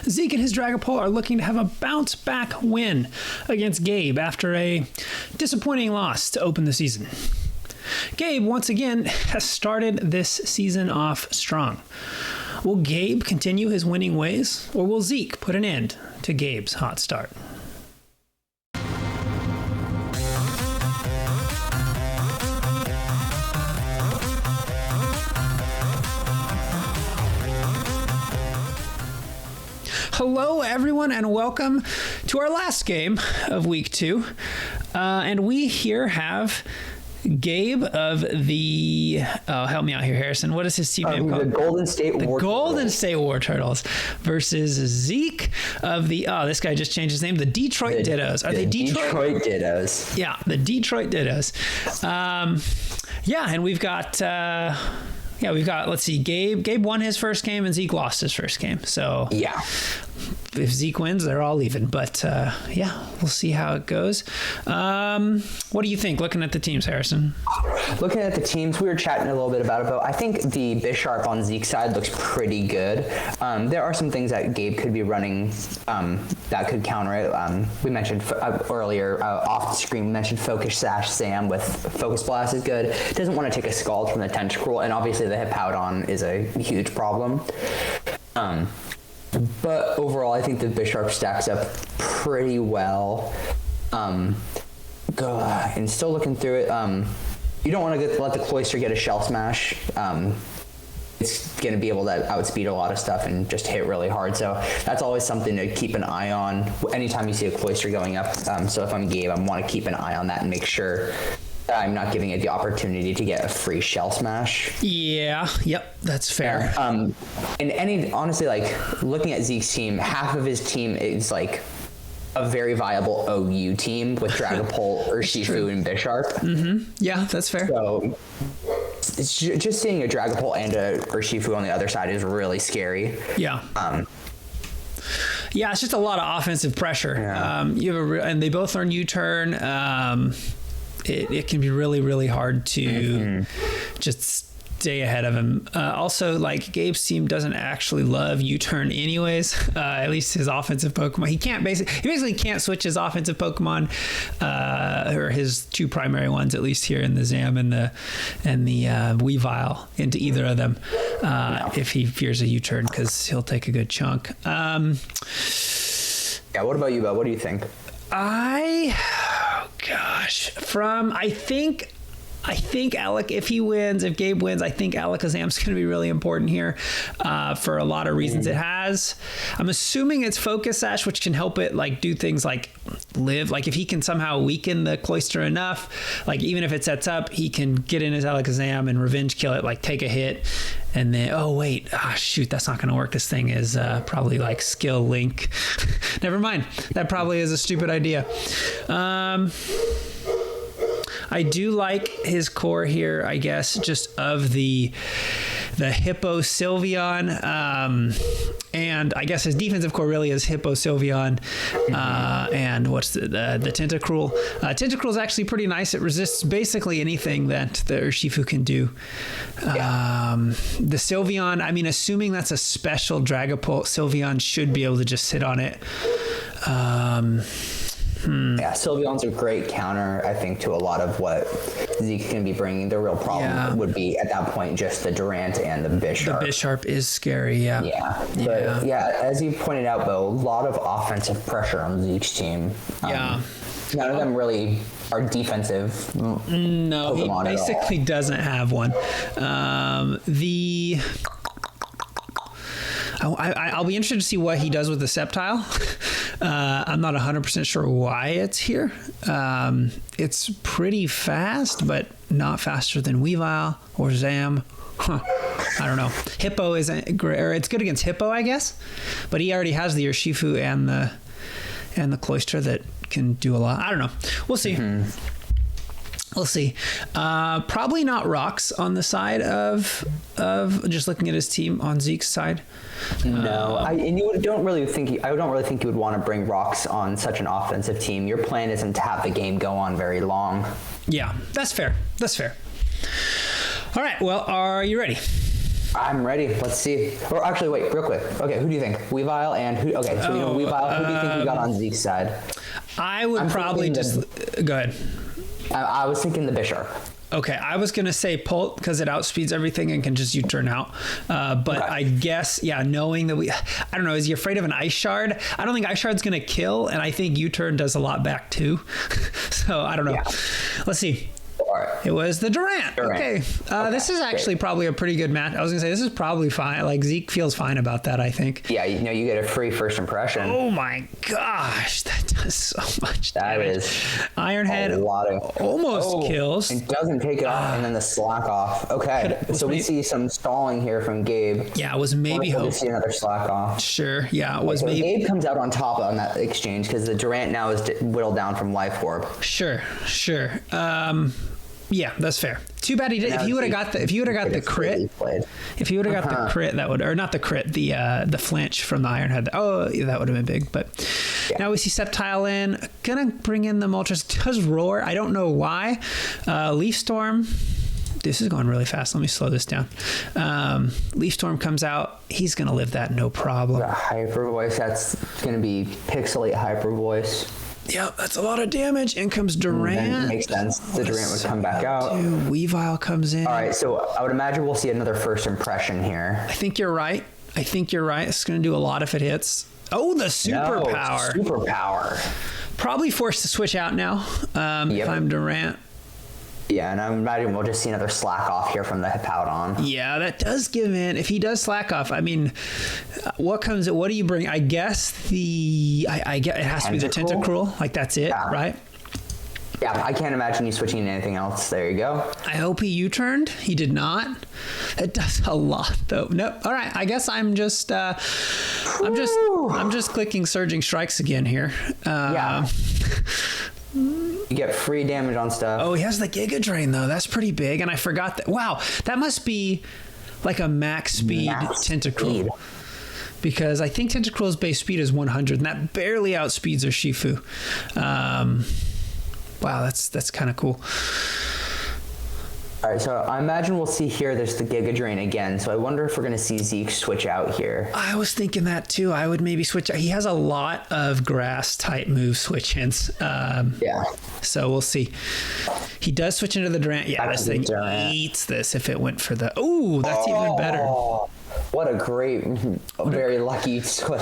Zeke and his Dragapult are looking to have a bounce-back win against Gabe after a disappointing loss to open the season. Gabe, once again, has started this season off strong. Will Gabe continue his winning ways, or will Zeke put an end to Gabe's hot start? Hello, everyone, and welcome to our last game of Week 2. And we here have Gabe of the... Oh, help me out here, Harrison. What is his team name called? The Golden State Wartortles. Golden State Wartortles versus Zeke of the... Oh, this guy just changed his name. The Detroit Dittos. Are they Detroit? Detroit Dittos. Yeah, the Detroit Dittos. And we've got... let's see, Gabe won his first game and Zeke lost his first game. So yeah, if Zeke wins, they're all even. But we'll see how it goes. What do you think, looking at the teams, Harrison? Looking at the teams, we were chatting a little bit about it, but I think the Bisharp on Zeke's side looks pretty good. There are some things that Gabe could be running that could counter it. We mentioned earlier, off the screen, we mentioned Focus Sash Sam with Focus Blast is good. Doesn't want to take a Scald from the Tentacruel, and obviously the Hippowdon is a huge problem. But overall, I think the Bisharp stacks up pretty well. And still looking through it, you don't want to let the Cloyster get a Shell Smash. It's going to be able to outspeed a lot of stuff and just hit really hard. So that's always something to keep an eye on anytime you see a Cloyster going up. So if I'm Gabe, I want to keep an eye on that and make sure I'm not giving it the opportunity to get a free Shell Smash. Yeah, yep, that's fair. And honestly, like looking at Zeke's team, half of his team is like a very viable OU team with Dragapult, Urshifu, and Bisharp. Mm-hmm. Yeah, that's fair. So it's just seeing a Dragapult and a Urshifu on the other side is really scary. Yeah. It's just a lot of offensive pressure. Yeah. You have and they both learn U-turn. It can be really, really hard to just stay ahead of him. Also, like Gabe's team doesn't actually love U-turn anyways. At least his offensive Pokemon. He basically can't switch his offensive Pokemon, or his two primary ones, at least here in the Zam and the Weavile, into either of them if he fears a U-turn, because he'll take a good chunk. What about you, Bo? What do you think? I think Alec, if Gabe wins, I think Alakazam's going to be really important here for a lot of reasons. It has, I'm assuming it's Focus Sash, which can help it like do things like live. Like if he can somehow weaken the Cloyster enough, like even if it sets up, he can get in his Alakazam and revenge kill it, like take a hit. And then, that's not going to work. This thing is probably like Skill Link. Never mind. That probably is a stupid idea. I do like his core here, I guess, just of the Hippo Sylveon. And I guess his defensive core really is Hippo Sylveon. And what's the Tentacruel? Tentacruel is actually pretty nice. It resists basically anything that the Urshifu can do. The Sylveon, I mean, assuming that's a special Dragapult, Sylveon should be able to just sit on it. Yeah, Sylveon's a great counter, I think, to a lot of what Zeke can be bringing. The real problem would be, at that point, just the Durant and the Bisharp. The Bisharp is scary, yeah. But as you pointed out, Bo, a lot of offensive pressure on Zeke's team. None of them really are defensive. No, Pokemon he basically doesn't have one. I'll be interested to see what he does with the Sceptile. I'm not 100% sure why it's here. It's pretty fast, but not faster than Weavile or Zam. I don't know. Hippo isn't great, or it's good against Hippo, I guess. But he already has the Urshifu and the Cloyster that can do a lot. I don't know. We'll see. We'll see. Probably not rocks on the side of just looking at his team on Zeke's side. No, I don't really think you would want to bring rocks on such an offensive team. Your plan isn't to have the game go on very long. Yeah, that's fair. All right. Well, are you ready? I'm ready. Let's see. Or actually, wait, real quick. Okay, who do you think? Weavile and who? Okay, so we know Weavile. Who do you think we got on Zeke's side? I would probably just go ahead. I was thinking the Bisharp. Okay, I was going to say Pult because it outspeeds everything and can just U-turn out. But okay. I guess, knowing that I don't know, is he afraid of an Ice Shard? I don't think Ice Shard's going to kill, and I think U-turn does a lot back too. So I don't know. Yeah. Let's see. It was the Durant. Okay. This is actually probably a pretty good match. I was going to say, this is probably fine. Like, Zeke feels fine about that, I think. Yeah, you get a free first impression. Oh, my gosh. That does so much damage. That is Ironhead almost kills. And doesn't take it off, and then the slack off. Okay, so we see some stalling here from Gabe. Yeah, it was maybe hope. We'll see another slack off. Sure, yeah, it was maybe. Gabe comes out on top on that exchange because the Durant now is whittled down from Life Orb. Sure. Yeah, that's fair. Too bad he did. If he would have got the crit, the crit, that would, or not the crit, the flinch from the Ironhead. Oh, that would have been big. But now we see Sceptile in. Gonna bring in the Moltres. Does roar. I don't know why. Leaf Storm. This is going really fast. Let me slow this down. Leaf Storm comes out. He's gonna live that no problem. The Hyper Voice. That's gonna be Pixelate Hyper Voice. Yep, that's a lot of damage. In comes Durant. Makes sense. The Durant would come back out. Weavile comes in. All right, so I would imagine we'll see another first impression here. I think you're right. It's going to do a lot if it hits. Oh, the superpower. Superpower. Probably forced to switch out now if I'm Durant. Yeah, and I imagine we'll just see another slack off here from the Hippowdon. Yeah, that does give in. If he does slack off, I mean, what do you bring? I guess I get it has to be the Tentacruel. Like, that's it, right? Yeah, I can't imagine you switching to anything else. There you go. I hope he U-turned. He did not. It does a lot, though. Nope. All right. I guess I'm just clicking Surging Strikes again here. Yeah. You get free damage on stuff. Oh, he has the Giga Drain, though. That's pretty big. And I forgot that. Wow, that must be like a max speed Tentacruel. Because I think Tentacruel's base speed is 100, and that barely outspeeds Urshifu. Wow, that's kind of cool. All right, so I imagine we'll see here there's the Giga Drain again, so I wonder if we're going to see Zeke switch out here. I was thinking that too. I would maybe switch out. He has a lot of grass-type move switch-ins. Yeah. So we'll see. He does switch into the Durant. Yeah, this thing eats this if it went for the... Oh, that's even better. What a great, very lucky switch.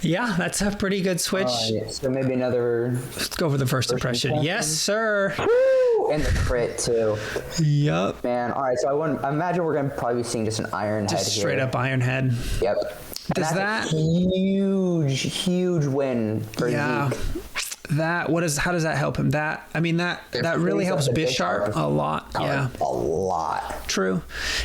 Yeah, that's a pretty good switch. So maybe another... Let's go for the first impression. Yes, sir. Woo! And the crit, too. Yep. Man, all right, so I imagine we're going to probably be seeing just an Ironhead here. Just straight up Ironhead. Yep. Does that... huge win for Zeke. How does that help him? That really helps Bisharp a lot. Yeah, a lot. True,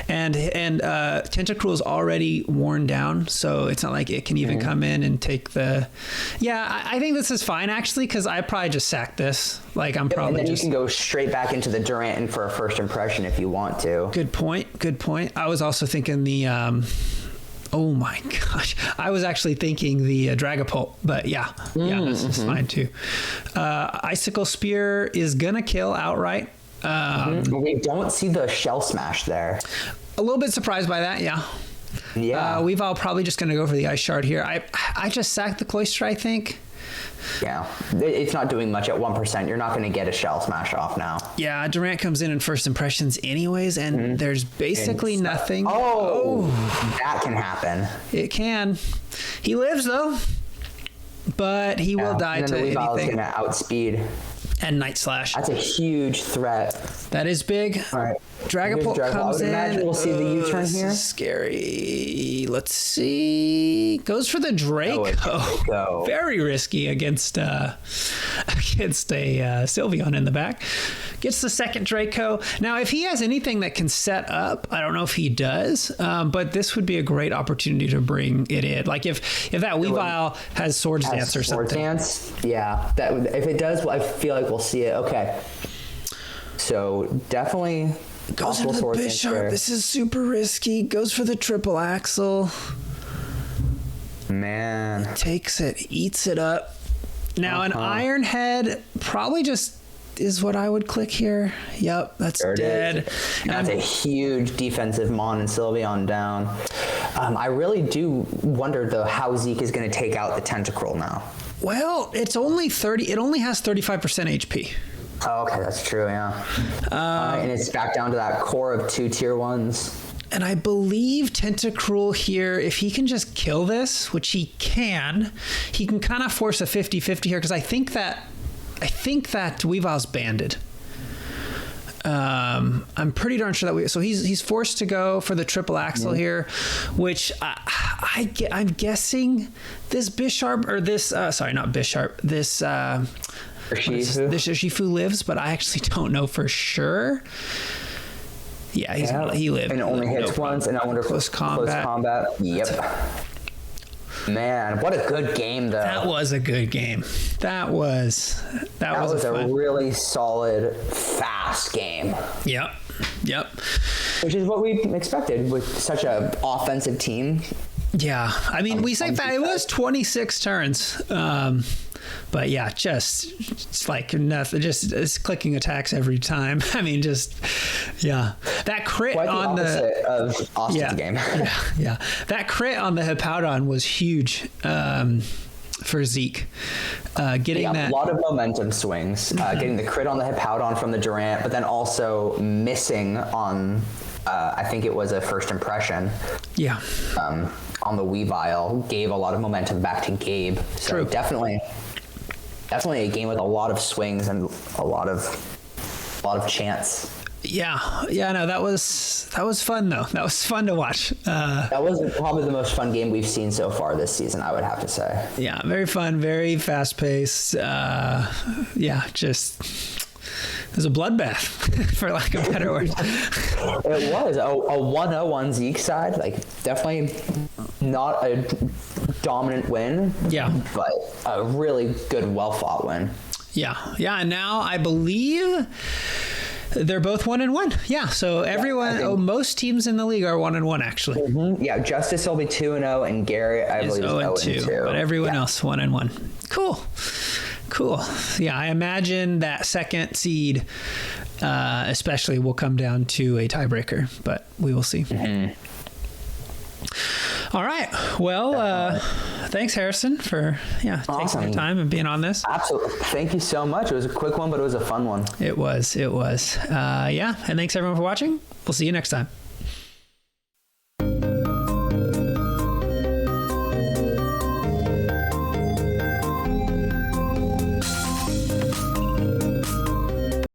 and Tentacruel is already worn down, so it's not like it can even come in and take the. Yeah, I think this is fine actually, because I probably just sack this. Like I'm probably and then you can go straight back into the Durant and for a first impression if you want to. Good point. I was also thinking the. Oh my gosh. I was actually thinking the Dragapult, but this is fine too. Icicle Spear is going to kill outright. We don't see the Shell Smash there. A little bit surprised by that, yeah. Yeah. Weavile probably just going to go for the Ice Shard here. I just sacked the Cloyster, I think. Yeah, it's not doing much at 1%. You're not going to get a Shell Smash off now. Yeah, Durant comes in first impressions anyways, and there's basically nothing. Oh, that can happen. It can. He lives, though, but he will die to anything. And then the Weavile is going to outspeed. And Night Slash. That's a huge threat. That is big. All right. Dragapult comes in. I would imagine we'll see the U-turn here. This is scary. Let's see. Goes for the Draco. Very risky against a Sylveon in the back. Gets the second Draco. Now, if he has anything that can set up, I don't know if he does, but this would be a great opportunity to bring it in. Like if that Weavile has Swords Dance or something. Swords Dance? Yeah. If it does, I feel like we'll see it. Okay. So definitely... Goes into the Bisharp. This is super risky. Goes for the triple axle. Man. Takes it. Eats it up. Now, an Ironhead probably just is what I would click here. Yep, that's dead. And that's a huge defensive Mon and Sylveon down. I really do wonder, though, how Zeke is going to take out the Tentacruel now. Well, it's only 30. It only has 35% HP. Oh, okay, that's true, yeah. And it's back down to that core of 2 tier 1s. And I believe Tentacruel here, if he can just kill this, which he can kind of force a 50-50 here, because I think that Weavile's banded. I'm pretty darn sure that so he's forced to go for the triple axle here, which I'm guessing this Bisharp, or this sorry, not Bisharp, this Urshifu lives, but I actually don't know for sure. Yeah, he lived. And it only hits once, and I wonder close combat. Yep. Man, what a good game, though. That was a good game. That was a really solid, fast game. Yep. Which is what we expected with such an offensive team. Yeah, I mean, we say that it was 26 turns. But yeah, it's like nothing. It's clicking attacks every time. I mean, that crit on the of Austin's game. yeah. That crit on the Hippowdon was huge for Zeke. Getting that a lot of momentum swings. Getting the crit on the Hippowdon from the Durant, but then also missing on. I think it was a first impression. Yeah. On the Weavile gave a lot of momentum back to Gabe. So True. Definitely a game with a lot of swings and a lot of chance. Yeah, no, that was fun though. That was fun to watch. That was probably the most fun game we've seen so far this season, I would have to say. Yeah, very fun, very fast paced. It was a bloodbath, for lack of a better word. It was a 1-0 on Zeke's side. Like, definitely not a dominant win. Yeah. But a really good, well-fought win. Yeah. And now I believe they're both 1-1. Yeah. So everyone, most teams in the league are 1-1 actually. Mm-hmm. Yeah. Justice will be 2-0, and Garrett, I believe, is 0-2. But everyone else 1-1. Cool. Yeah, I imagine that second seed, especially, will come down to a tiebreaker, but we will see. Mm-hmm. All right. Well, thanks, Harrison, for taking your time and being on this. Absolutely. Thank you so much. It was a quick one, but it was a fun one. It was. And thanks everyone for watching. We'll see you next time.